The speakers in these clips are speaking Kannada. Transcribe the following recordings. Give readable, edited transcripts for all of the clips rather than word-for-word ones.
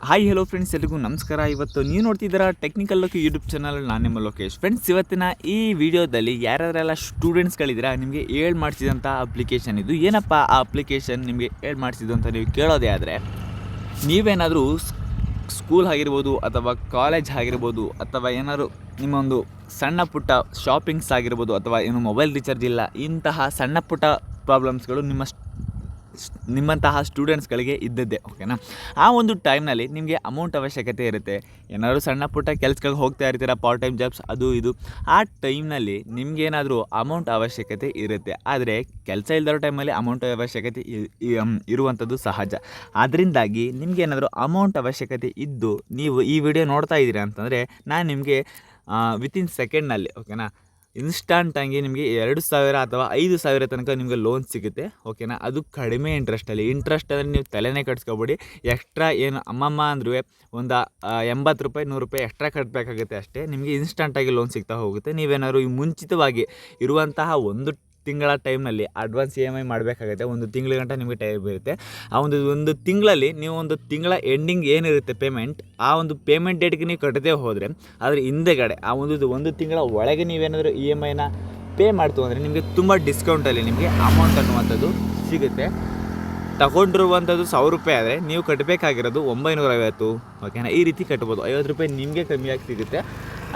ಹಾಯ್ ಹಲೋ ಫ್ರೆಂಡ್ಸ್, ಎಲ್ರಿಗೂ ನಮಸ್ಕಾರ. ಇವತ್ತು ನೀವು ನೋಡ್ತಿದ್ದೀರಾ ಟೆಕ್ನಿಕಲ್ಲೋಕಿ ಯೂಟ್ಯೂಬ್ ಚಾನಲ್. ನಾನು ನಿಮ್ಮ ಲೋಕೇಶ್. ಫ್ರೆಂಡ್ಸ್, ಇವತ್ತಿನ ಈ ವಿಡಿಯೋದಲ್ಲಿ ಯಾರ್ಯಾರೆಲ್ಲ ಸ್ಟೂಡೆಂಟ್ಸ್ಗಳಿದ್ದೀರಾ ನಿಮಗೆ ಹೇಳ್ ಮಾಡಿಸಿದಂಥ ಅಪ್ಲಿಕೇಶನ್ ಇದು. ಏನಪ್ಪ ಆ ಅಪ್ಲಿಕೇಶನ್ ನಿಮಗೆ ಹೇಳ್ ಮಾಡಿಸಿದ್ದು ಅಂತ ನೀವು ಕೇಳೋದೇ ಆದರೆ, ನೀವೇನಾದರೂ ಸ್ಕೂಲ್ ಆಗಿರ್ಬೋದು ಅಥವಾ ಕಾಲೇಜ್ ಆಗಿರ್ಬೋದು ಅಥವಾ ಏನಾದರೂ ನಿಮ್ಮ ಒಂದು ಸಣ್ಣ ಪುಟ್ಟ ಶಾಪಿಂಗ್ಸ್ ಆಗಿರ್ಬೋದು ಅಥವಾ ಏನು ಮೊಬೈಲ್ ರೀಚಾರ್ಜ್ ಇಲ್ಲ, ಇಂತಹ ಸಣ್ಣ ಪುಟ್ಟ ಪ್ರಾಬ್ಲಮ್ಸ್ಗಳು ನಿಮ್ಮಂತಹ ಸ್ಟೂಡೆಂಟ್ಸ್ಗಳಿಗೆ ಇದ್ದದ್ದೇ. ಓಕೆನಾ? ಆ ಒಂದು ಟೈಮ್ನಲ್ಲಿ ನಿಮಗೆ ಅಮೌಂಟ್ ಅವಶ್ಯಕತೆ ಇರುತ್ತೆ. ಏನಾದರೂ ಸಣ್ಣ ಪುಟ್ಟ ಕೆಲಸಗಳಿಗೆ ಹೋಗ್ತಾ ಇರ್ತೀರ, ಪಾರ್ಟ್ ಟೈಮ್ ಜಾಬ್ಸ್ ಅದು ಇದು. ಆ ಟೈಮ್ನಲ್ಲಿ ನಿಮಗೇನಾದರೂ ಅಮೌಂಟ್ ಅವಶ್ಯಕತೆ ಇರುತ್ತೆ. ಆದರೆ ಕೆಲಸ ಇಲ್ಲದಿರೋ ಟೈಮಲ್ಲಿ ಅಮೌಂಟ್ ಅವಶ್ಯಕತೆ ಇರುವಂಥದ್ದು ಸಹಜ. ಅದರಿಂದಾಗಿ ನಿಮಗೇನಾದರೂ ಅಮೌಂಟ್ ಅವಶ್ಯಕತೆ ಇದ್ದು ನೀವು ಈ ವಿಡಿಯೋ ನೋಡ್ತಾ ಇದ್ದೀರಾ ಅಂತಂದರೆ, ನಾನು ನಿಮಗೆ ವಿತಿನ್ ಸೆಕೆಂಡ್ನಲ್ಲಿ, ಓಕೆನಾ, ಇನ್ಸ್ಟಾಂಟಾಗಿ ನಿಮಗೆ 2,000 ಅಥವಾ 5,000 ತನಕ ನಿಮಗೆ ಲೋನ್ ಸಿಗುತ್ತೆ. ಓಕೆನಾ? ಅದು ಕಡಿಮೆ ಇಂಟ್ರೆಸ್ಟಲ್ಲಿ. ಇಂಟ್ರೆಸ್ಟಲ್ಲಿ ನೀವು ತಲೆನೇ ಕಟ್ಸ್ಕೊಬೇಡಿ. ಎಕ್ಸ್ಟ್ರಾ ಏನು ಅಮ್ಮಮ್ಮ ಅಂದ್ರೂ ಒಂದು 80 ರೂಪಾಯಿ 100 ರೂಪಾಯಿ ಎಕ್ಸ್ಟ್ರಾ ಕಟ್ಟಬೇಕಾಗುತ್ತೆ ಅಷ್ಟೇ. ನಿಮಗೆ ಇನ್ಸ್ಟಂಟಾಗಿ ಲೋನ್ ಸಿಗ್ತಾ ಹೋಗುತ್ತೆ. ನೀವೇನಾದ್ರು ಮುಂಚಿತವಾಗಿ ಇರುವಂತಹ ಒಂದು ತಿಂಗಳ ಟೈಮ್ನಲ್ಲಿ ಅಡ್ವಾನ್ಸ್ EMI ಮಾಡಬೇಕಾಗುತ್ತೆ. ಒಂದು ತಿಂಗಳ ಗಂಟ ನಿಮಗೆ ಟೈಮ್ ಇರುತ್ತೆ. ಆ ಒಂದು ತಿಂಗಳಲ್ಲಿ ನೀವು ಒಂದು ತಿಂಗಳ ಎಂಡಿಂಗ್ ಏನಿರುತ್ತೆ ಪೇಮೆಂಟ್, ಆ ಒಂದು ಪೇಮೆಂಟ್ ಡೇಟ್ಗೆ ನೀವು ಕಟ್ಟದೇ ಹೋದರೆ ಅದರ ಹಿಂದೆಗಡೆ ಆ ಒಂದು ತಿಂಗಳ ಒಳಗೆ ನೀವೇನಾದರೂ EMIನ ಪೇ ಮಾಡ್ತು ಅಂದರೆ ನಿಮಗೆ ತುಂಬ ಡಿಸ್ಕೌಂಟಲ್ಲಿ ನಿಮಗೆ ಅಮೌಂಟ್ ಅನ್ನುವಂಥದ್ದು ಸಿಗುತ್ತೆ. ತಗೊಂಡಿರುವಂಥದ್ದು 1,000 ರೂಪಾಯಿ ಆದರೆ ನೀವು ಕಟ್ಟಬೇಕಾಗಿರೋದು 950. ಓಕೆನಾ? ಈ ರೀತಿ ಕಟ್ಬೋದು. 50 ರೂಪಾಯಿ ನಿಮಗೆ ಕಮ್ಮಿಯಾಗಿ ಸಿಗುತ್ತೆ.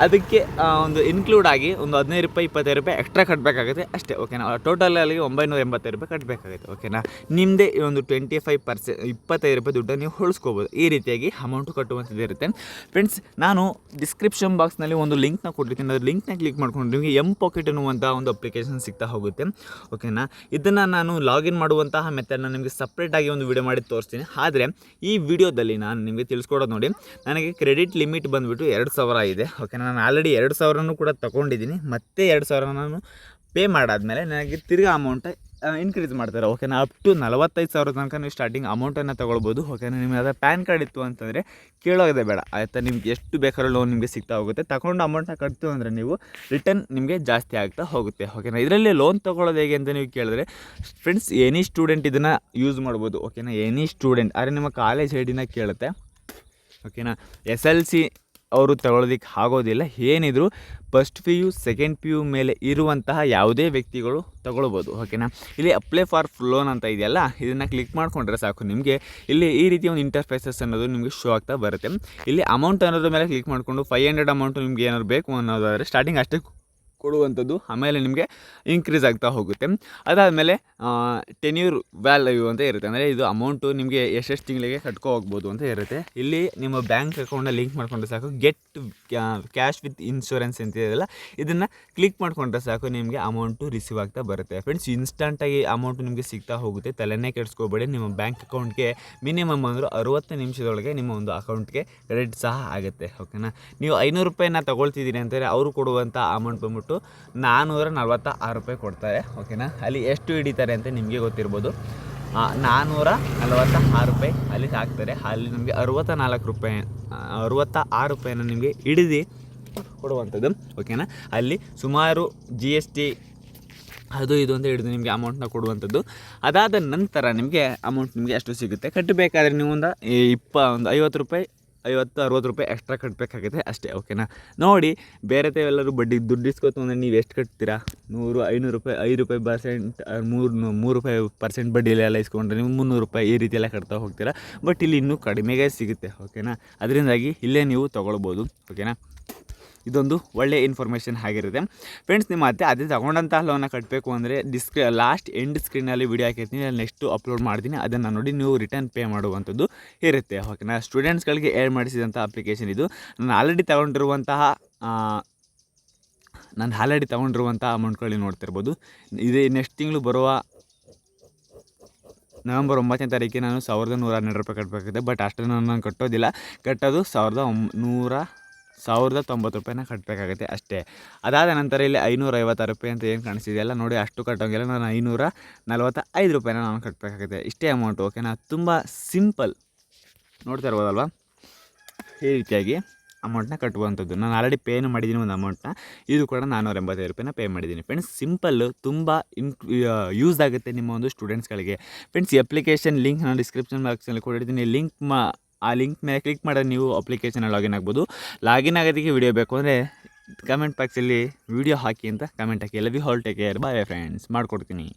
ಅದಕ್ಕೆ ಒಂದು ಇನ್ಕ್ಲೂಡ್ ಆಗಿ ಒಂದು 15 ರೂಪಾಯಿ 25 ರೂಪಾಯಿ ಎಕ್ಸ್ಟ್ರಾ ಕಟ್ಟಬೇಕಾಗುತ್ತೆ ಅಷ್ಟೇ. ಓಕೆನಾ? ಟೋಟಲಲ್ಲಿ 985 ರೂಪಾಯಿ ಕಟ್ಟಬೇಕಾಗುತ್ತೆ. ಓಕೆನಾ? ನಿಮ್ಮದೇ ಒಂದು 25% ರೂಪಾಯಿ ದುಡ್ಡನ್ನು ನೀವು ಉಳಿಸ್ಕೋಬೋದು. ಈ ರೀತಿಯಾಗಿ ಅಮೌಂಟು ಕಟ್ಟುವಂಥದ್ದು ಇರುತ್ತೆ. ಫ್ರೆಂಡ್ಸ್, ನಾನು ಡಿಸ್ಕ್ರಿಪ್ಷನ್ ಬಾಕ್ಸ್ನಲ್ಲಿ ಒಂದು ಲಿಂಕ್ನ ಕೊಟ್ಟಿರ್ತೀನಿ. ಅದು ಲಿಂಕ್ನ ಕ್ಲಿಕ್ ಮಾಡ್ಕೊಂಡು ನಿಮಗೆ ಪಾಕೆಟ್ ಅನ್ನುವಂಥ ಒಂದು ಅಪ್ಲಿಕೇಶನ್ ಸಿಗ್ತಾ ಹೋಗುತ್ತೆ. ಓಕೆನಾ? ಇದನ್ನು ನಾನು ಲಾಗಿನ್ ಮಾಡುವಂತಹ ಮೆಥಡ್ನ ನಿಮಗೆ ಸಪ್ರೇಟಾಗಿ ಒಂದು ವಿಡಿಯೋ ಮಾಡಿ ತೋರಿಸ್ತೀನಿ. ಆದರೆ ಈ ವಿಡಿಯೋದಲ್ಲಿ ನಾನು ನಿಮಗೆ ತಿಳಿಸ್ಕೊಡೋದು ನೋಡಿ, ನನಗೆ ಕ್ರೆಡಿಟ್ ಲಿಮಿಟ್ ಬಂದುಬಿಟ್ಟು 2,000 ಇದೆ. ಓಕೆನಾ? ನಾನು ಆಲ್ರೆಡಿ 2,000 ಕೂಡ ತೊಗೊಂಡಿದ್ದೀನಿ. ಮತ್ತೆ 2,000 ನಾನು ಪೇ ಮಾಡಾದಮೇಲೆ ನನಗೆ ತಿರ್ಗಿ ಅಮೌಂಟ್ ಇನ್ಕ್ರೀಸ್ ಮಾಡ್ತಾರೆ. ಓಕೆನಾ? ಅಪ್ ಟು 45,000 ತನಕ ನೀವು ಸ್ಟಾರ್ಟಿಂಗ್ ಅಮೌಂಟನ್ನು ತೊಗೊಳ್ಬೋದು. ಓಕೆನಾ? ನಿಮಗೆ ಅದರ ಪ್ಯಾನ್ ಕಾರ್ಡ್ ಇತ್ತು ಅಂತಂದರೆ ಕೇಳೋದೇ ಬೇಡ ಆಯಿತಾ. ನಿಮ್ಗೆ ಎಷ್ಟು ಬೇಕಾದ್ರೂ ಲೋನ್ ನಿಮಗೆ ಸಿಗ್ತಾ ಹೋಗುತ್ತೆ. ತಗೊಂಡು ಅಮೌಂಟ್ನ ಕಟ್ತು ಅಂದರೆ ನೀವು ರಿಟರ್ನ್ ನಿಮಗೆ ಜಾಸ್ತಿ ಆಗ್ತಾ ಹೋಗುತ್ತೆ. ಓಕೆನಾ? ಇದರಲ್ಲಿ ಲೋನ್ ತೊಗೊಳ್ಳೋದು ಹೇಗೆ ಅಂತ ನೀವು ಕೇಳಿದ್ರೆ, ಫ್ರೆಂಡ್ಸ್, ಎನಿ ಸ್ಟೂಡೆಂಟ್ ಇದನ್ನು ಯೂಸ್ ಮಾಡ್ಬೋದು. ಓಕೆನಾ? Any student. ಆದರೆ ನಿಮ್ಮ ಕಾಲೇಜ್ ಐಡಿನ ಕೇಳುತ್ತೆ. ಓಕೆನಾ? SLC ಅವರು ತಗೊಳ್ಳೋದಕ್ಕೆ ಆಗೋದಿಲ್ಲ. ಏನಿದ್ರು ಫಸ್ಟ್ PU ಸೆಕೆಂಡ್ PU ಮೇಲೆ ಇರುವಂತಹ ಯಾವುದೇ ವ್ಯಕ್ತಿಗಳು ತಗೊಳ್ಬೋದು. ಓಕೆನಾ? ಇಲ್ಲಿ ಅಪ್ಲೈ ಫಾರ್ ಲೋನ್ ಅಂತ ಇದೆಯಲ್ಲ, ಇದನ್ನು ಕ್ಲಿಕ್ ಮಾಡಿಕೊಂಡ್ರೆ ಸಾಕು. ನಿಮಗೆ ಇಲ್ಲಿ ಈ ರೀತಿ ಒಂದು ಇಂಟರ್ಫೇಸಸ್ ಅನ್ನೋದು ನಿಮಗೆ ಶೋ ಆಗ್ತಾ ಬರುತ್ತೆ. ಇಲ್ಲಿ ಅಮೌಂಟ್ ಅನ್ನೋದ್ರ ಮೇಲೆ ಕ್ಲಿಕ್ ಮಾಡಿಕೊಂಡು 500 ಅಮೌಂಟು ನಿಮ್ಗೆ ಏನಾದ್ರು ಬೇಕು ಅನ್ನೋದಾದರೆ ಸ್ಟಾರ್ಟಿಂಗ್ ಅಷ್ಟೇ ಕೊಡುವಂಥದ್ದು. ಆಮೇಲೆ ನಿಮಗೆ ಇನ್ಕ್ರೀಸ್ ಆಗ್ತಾ ಹೋಗುತ್ತೆ. ಅದಾದಮೇಲೆ ಟೆನ್ಯೂರ್ ವ್ಯಾಲ್ಯೂ ಅಂತ ಇರುತ್ತೆ. ಅಂದರೆ ಇದು ಅಮೌಂಟು ನಿಮಗೆ ಎಷ್ಟೆಷ್ಟು ತಿಂಗಳಿಗೆ ಕಟ್ಕೊ ಹೋಗ್ಬೋದು ಅಂತ ಇರುತ್ತೆ. ಇಲ್ಲಿ ನಿಮ್ಮ ಬ್ಯಾಂಕ್ ಅಕೌಂಟ್ನ ಲಿಂಕ್ ಮಾಡಿಕೊಂಡ್ರೆ ಸಾಕು. ಗೆಟ್ ಕ್ಯಾಶ್ ವಿತ್ ಇನ್ಶೂರೆನ್ಸ್ ಅಂತ ಇದೆಯಲ್ಲ, ಇದನ್ನು ಕ್ಲಿಕ್ ಮಾಡಿಕೊಂಡ್ರೆ ಸಾಕು, ನಿಮಗೆ ಅಮೌಂಟು ರಿಸೀವ್ ಆಗ್ತಾ ಬರುತ್ತೆ. ಫ್ರೆಂಡ್ಸ್, ಇನ್ಸ್ಟಂಟಾಗಿ ಅಮೌಂಟು ನಿಮಗೆ ಸಿಗ್ತಾ ಹೋಗುತ್ತೆ. ತಲೆನೇ ಕೆಡಿಸ್ಕೋಬೇಡಿ. ನಿಮ್ಮ ಬ್ಯಾಂಕ್ ಅಕೌಂಟ್ಗೆ ಮಿನಿಮಮ್ ಅಂದರೂ 60 ನಿಮಿಷದೊಳಗೆ ನಿಮ್ಮ ಒಂದು ಅಕೌಂಟ್ಗೆ ಕ್ರೆಡಿಟ್ ಸಹ ಆಗುತ್ತೆ. ಓಕೆನಾ? ನೀವು 500 ರೂಪಾಯಿನ ತೊಗೊಳ್ತಿದ್ದೀರಿ ಅಂತಾರೆ, ಅವರು ಕೊಡುವಂಥ ಅಮೌಂಟ್ ಬಂದ್ಬಿಟ್ಟು 446 ರೂಪಾಯಿ ಕೊಡ್ತಾರೆ. ಓಕೆನಾ? ಅಲ್ಲಿ ಎಷ್ಟು ಹಿಡಿತಾರೆ ಅಂತ ನಿಮಗೆ ಗೊತ್ತಿರ್ಬೋದು. 446 ರೂಪಾಯಿ ಅಲ್ಲಿ ಹಾಕ್ತಾರೆ. ಅಲ್ಲಿ ನಮಗೆ 64 ರೂಪಾಯಿನ ನಿಮಗೆ ಹಿಡಿದು ಕೊಡುವಂಥದ್ದು. ಓಕೆನಾ? ಅಲ್ಲಿ ಸುಮಾರು GST ಅದು ಇದು ಅಂತ ಹಿಡಿದು ನಿಮಗೆ ಅಮೌಂಟ್ನ ಕೊಡುವಂಥದ್ದು. ಅದಾದ ನಂತರ ನಿಮಗೆ ಅಮೌಂಟ್ ನಿಮಗೆ ಎಷ್ಟು ಸಿಗುತ್ತೆ. ಕಟ್ಟಬೇಕಾದ್ರೆ ನೀವು ಒಂದು 50 ರೂಪಾಯಿ 50-60 ರೂಪಾಯಿ ಎಕ್ಸ್ಟ್ರಾ ಕಟ್ಟಬೇಕಾಗುತ್ತೆ ಅಷ್ಟೇ. ಓಕೆನಾ? ನೋಡಿ, ಬೇರೆ ಎಲ್ಲರೂ ಬಡ್ಡಿ ದುಡ್ಡು ಇಸ್ಕೊತು ಅಂದರೆ ನೀವು ಎಷ್ಟು ಕಟ್ತೀರಾ? 100, 500 ರೂಪಾಯಿ, 5 ರೂಪಾಯಿ ಪರ್ಸೆಂಟ್, 3 ರೂಪಾಯಿ ಪರ್ಸೆಂಟ್ ಬಡ್ಡಿಲೆಲ್ಲ ಇಸ್ಕೊಂಡ್ರೆ ನೀವು 300 ರೂಪಾಯಿ ಈ ರೀತಿ ಎಲ್ಲ ಕಟ್ತಾ ಹೋಗ್ತೀರಾ. ಬಟ್ ಇಲ್ಲಿ ಇನ್ನೂ ಕಡಿಮೆಗೆ ಸಿಗುತ್ತೆ. ಓಕೆನಾ? ಅದರಿಂದಾಗಿ ಇಲ್ಲೇ ನೀವು ತೊಗೊಳ್ಬೋದು. ಓಕೆನಾ? ಇದೊಂದು ಒಳ್ಳೆಯ ಇನ್ಫಾರ್ಮೇಷನ್ ಆಗಿರುತ್ತೆ. ಫ್ರೆಂಡ್ಸ್, ನಿಮ್ಮ ಅದೇ ತಗೊಂಡಂಥ ಲೋನ ಕಟ್ಟಬೇಕು ಅಂದರೆ ಲಾಸ್ಟ್ ಎಂಡ್ ಸ್ಕ್ರೀನಲ್ಲಿ ವಿಡಿಯೋ ಹಾಕಿರ್ತೀನಿ. ಅಲ್ಲಿ ನೆಕ್ಸ್ಟು ಅಪ್ಲೋಡ್ ಮಾಡ್ತೀನಿ. ಅದನ್ನು ನೋಡಿ ನೀವು ರಿಟರ್ನ್ ಪೇ ಮಾಡುವಂಥದ್ದು ಇರುತ್ತೆ. ಓಕೆನಾ? ಸ್ಟೂಡೆಂಟ್ಸ್ಗಳಿಗೆ ಏರ್ ಮಾಡಿಸಿದಂಥ ಅಪ್ಲಿಕೇಶನ್ ಇದು. ನಾನು ಆಲ್ರೆಡಿ ತಗೊಂಡಿರುವಂಥ ಅಮೌಂಟ್ಗಳು ನೋಡ್ತಿರ್ಬೋದು. ಇದು ನೆಕ್ಸ್ಟ್ ತಿಂಗಳು ಬರುವ ನವೆಂಬರ್ 9ನೇ ತಾರೀಕಿಗೆ ನಾನು 1,112 ರೂಪಾಯಿ ಕಟ್ಟಬೇಕಾಗುತ್ತೆ. ಬಟ್ ಅಷ್ಟನ್ನು ನಾನು ಕಟ್ಟೋದಿಲ್ಲ. ಕಟ್ಟೋದು 1,090 ರೂಪಾಯಿನ ಕಟ್ಟಬೇಕಾಗುತ್ತೆ ಅಷ್ಟೇ. ಅದಾದ ನಂತರ ಇಲ್ಲಿ 556 ರೂಪಾಯಿ ಅಂತ ಏನು ಕಾಣಿಸ್ತಿದೆಯಲ್ಲ ನೋಡಿ, ಅಷ್ಟು ಕಟ್ಟೋಂಗಿಲ್ಲ. ನಾನು 545 ರೂಪಾಯಿನ ನಾನು ಕಟ್ಟಬೇಕಾಗುತ್ತೆ. ಇಷ್ಟೇ ಅಮೌಂಟು. ಓಕೆನಾ? ತುಂಬ ಸಿಂಪಲ್. ನೋಡ್ತಾ ಇರ್ಬೋದಲ್ವ? ಈ ರೀತಿಯಾಗಿ ಅಮೌಂಟ್ನ ಕಟ್ಟುವಂಥದ್ದು. ನಾನು ಆಲ್ರೆಡಿ ಪೇನು ಮಾಡಿದ್ದೀನಿ ಒಂದು ಅಮೌಂಟ್ನ. ಇದು ಕೂಡ 485 ರೂಪಾಯಿನ ಪೇ ಮಾಡಿದ್ದೀನಿ. ಫ್ರೆಂಡ್ಸ್, ಸಿಂಪಲ್ಲು, ತುಂಬ ಯೂಸ್ ಆಗುತ್ತೆ ನಿಮ್ಮ ಒಂದು ಸ್ಟೂಡೆಂಟ್ಸ್ಗಳಿಗೆ. ಫ್ರೆಂಡ್ಸ್, ಈ ಅಪ್ಲಿಕೇಶನ್ ಲಿಂಕ್ ನಾನು ಡಿಸ್ಕ್ರಿಪ್ಷನ್ ಬಾಕ್ಸಲ್ಲಿ ಕೊಟ್ಟಿರ್ತೀನಿ. ಆ ಲಿಂಕ್ ಮೇಲೆ ಕ್ಲಿಕ್ ಮಾಡಿದ್ರೆ ನೀವು ಅಪ್ಲಿಕೇಶನಲ್ಲಿ ಲಾಗಿನ್ ಆಗ್ಬೋದು. ಲಾಗಿನ್ ಆಗೋದಕ್ಕೆ ವಿಡಿಯೋ ಬೇಕು ಅಂದರೆ ಕಮೆಂಟ್ ಬಾಕ್ಸಲ್ಲಿ ವಿಡಿಯೋ ಹಾಕಿ ಅಂತ ಕಮೆಂಟ್ ಹಾಕಿ. Love you all, take care, bye friends, ಮಾಡಿಕೊಡ್ತೀನಿ.